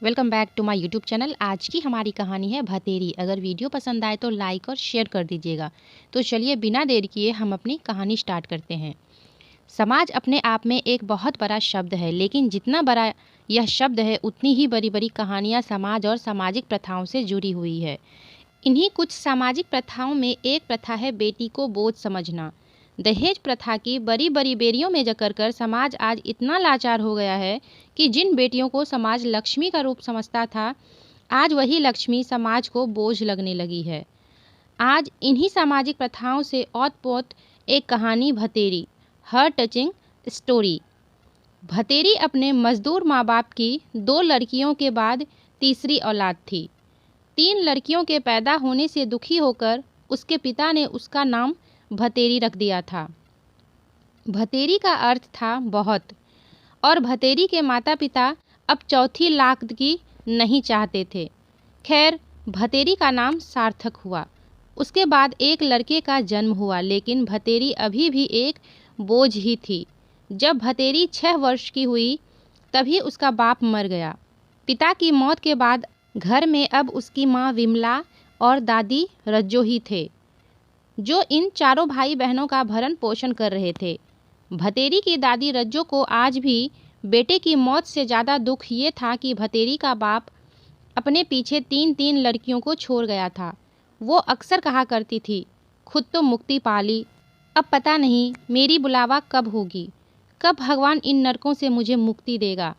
Welcome back to my YouTube channel. आज की हमारी कहानी है भतेरी। अगर वीडियो पसंद आए तो लाइक और शेयर कर दीजिएगा। तो चलिए बिना देर किए हम अपनी कहानी स्टार्ट करते हैं। समाज अपने आप में एक बहुत बड़ा शब्द है, लेकिन जितना बड़ा यह शब्द है उतनी ही बड़ी बड़ी कहानियाँ समाज और सामाजिक प्रथाओं से जुड़ी हुई है। इन्हीं कुछ सामाजिक प्रथाओं में एक प्रथा है बेटी को बोझ समझना। दहेज प्रथा की बड़ी बड़ी बेरियों में जकड़ कर समाज आज इतना लाचार हो गया है कि जिन बेटियों को समाज लक्ष्मी का रूप समझता था, आज वही लक्ष्मी समाज को बोझ लगने लगी है। आज इन्हीं सामाजिक प्रथाओं से ओत-पोत एक कहानी भतेरी, हर टचिंग स्टोरी। भतेरी अपने मजदूर माँ बाप की 2 लड़कियों के बाद तीसरी औलाद थी। 3 लड़कियों के पैदा होने से दुखी होकर उसके पिता ने उसका नाम भतेरी रख दिया था। भतेरी का अर्थ था बहुत, और भतेरी के माता पिता अब चौथी लाख की नहीं चाहते थे। खैर, भतेरी का नाम सार्थक हुआ। उसके बाद एक लड़के का जन्म हुआ, लेकिन भतेरी अभी भी एक बोझ ही थी। जब भतेरी 6 वर्ष की हुई तभी उसका बाप मर गया। पिता की मौत के बाद घर में अब उसकी माँ विमला और दादी रज्जो ही थे, जो इन चारों भाई बहनों का भरण पोषण कर रहे थे। भतेरी की दादी रज्जो को आज भी बेटे की मौत से ज़्यादा दुख ये था कि भतेरी का बाप अपने पीछे 3-3 लड़कियों को छोड़ गया था। वो अक्सर कहा करती थी, खुद तो मुक्ति पा ली, अब पता नहीं मेरी बुलावा कब होगी, कब भगवान इन नरकों से मुझे मुक्ति देगा।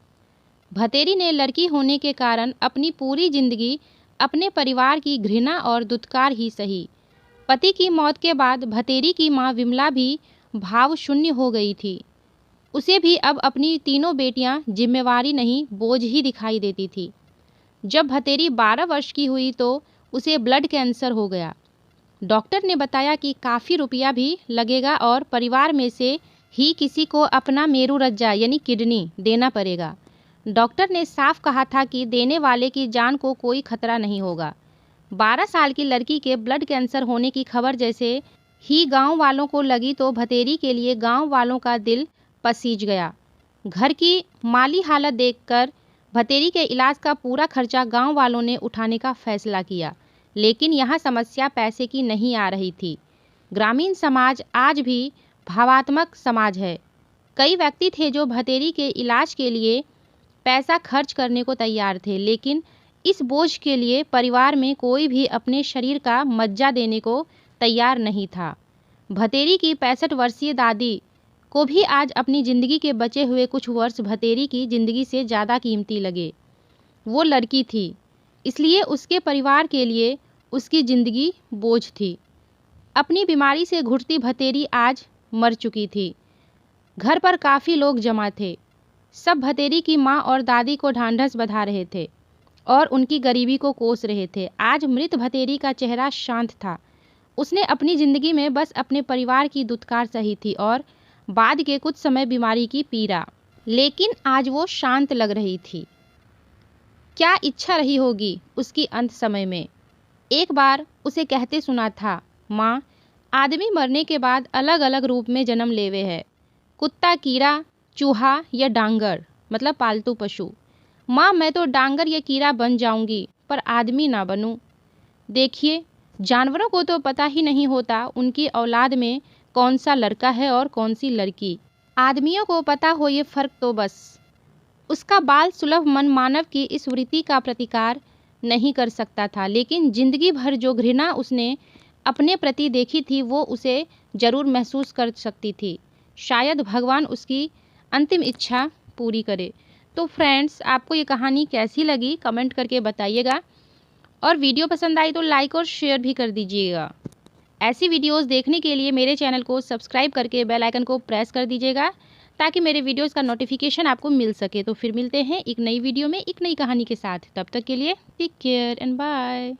भतेरी ने लड़की होने के कारण अपनी पूरी जिंदगी अपने परिवार की घृणा और दुत्कार ही सही। पति की मौत के बाद भतेरी की माँ विमला भी भाव शून्य हो गई थी। उसे भी अब अपनी तीनों बेटियां जिम्मेवारी नहीं, बोझ ही दिखाई देती थी। जब भतेरी 12 वर्ष की हुई तो उसे ब्लड कैंसर हो गया। डॉक्टर ने बताया कि काफ़ी रुपया भी लगेगा और परिवार में से ही किसी को अपना मेरू रज्जा यानी किडनी देना पड़ेगा। डॉक्टर ने साफ कहा था कि देने वाले की जान को कोई खतरा नहीं होगा। 12 साल की लड़की के ब्लड कैंसर होने की खबर जैसे ही गांव वालों को लगी तो भतेरी के लिए गांव वालों का दिल पसीज गया। घर की माली हालत देखकर भतेरी के इलाज का पूरा खर्चा गांव वालों ने उठाने का फैसला किया, लेकिन यहाँ समस्या पैसे की नहीं आ रही थी। ग्रामीण समाज आज भी भावात्मक समाज है। कई व्यक्ति थे जो भतेरी के इलाज के लिए पैसा खर्च करने को तैयार थे, लेकिन इस बोझ के लिए परिवार में कोई भी अपने शरीर का मज्जा देने को तैयार नहीं था। भतेरी की 65 वर्षीय दादी को भी आज अपनी ज़िंदगी के बचे हुए कुछ वर्ष भतेरी की ज़िंदगी से ज़्यादा कीमती लगे। वो लड़की थी, इसलिए उसके परिवार के लिए उसकी ज़िंदगी बोझ थी। अपनी बीमारी से घुटती भतेरी आज मर चुकी थी। घर पर काफ़ी लोग जमा थे। सब भतेरी की माँ और दादी को ढांढस बंधा रहे थे और उनकी गरीबी को कोस रहे थे। आज मृत भतेरी का चेहरा शांत था। उसने अपनी ज़िंदगी में बस अपने परिवार की दुत्कार सही थी और बाद के कुछ समय बीमारी की पीड़ा, लेकिन आज वो शांत लग रही थी। क्या इच्छा रही होगी उसकी अंत समय में। एक बार उसे कहते सुना था, माँ, आदमी मरने के बाद अलग अलग रूप में जन्म लेवे है, कुत्ता, कीड़ा, चूहा या डांगर, मतलब पालतू पशु। माँ, मैं तो डांगर या कीड़ा बन जाऊंगी पर आदमी ना बनूं। देखिए, जानवरों को तो पता ही नहीं होता उनकी औलाद में कौन सा लड़का है और कौन सी लड़की। आदमियों को पता हो ये फ़र्क तो बस उसका बाल सुलभ मन मानव की इस वृत्ति का प्रतिकार नहीं कर सकता था, लेकिन जिंदगी भर जो घृणा उसने अपने प्रति देखी थी वो उसे ज़रूर महसूस कर सकती थी। शायद भगवान उसकी अंतिम इच्छा पूरी करे। तो फ्रेंड्स, आपको ये कहानी कैसी लगी कमेंट करके बताइएगा, और वीडियो पसंद आई तो लाइक और शेयर भी कर दीजिएगा। ऐसी वीडियोस देखने के लिए मेरे चैनल को सब्सक्राइब करके बेल आइकन को प्रेस कर दीजिएगा, ताकि मेरे वीडियोस का नोटिफिकेशन आपको मिल सके। तो फिर मिलते हैं एक नई वीडियो में एक नई कहानी के साथ। तब तक के लिए टेक केयर एंड बाय।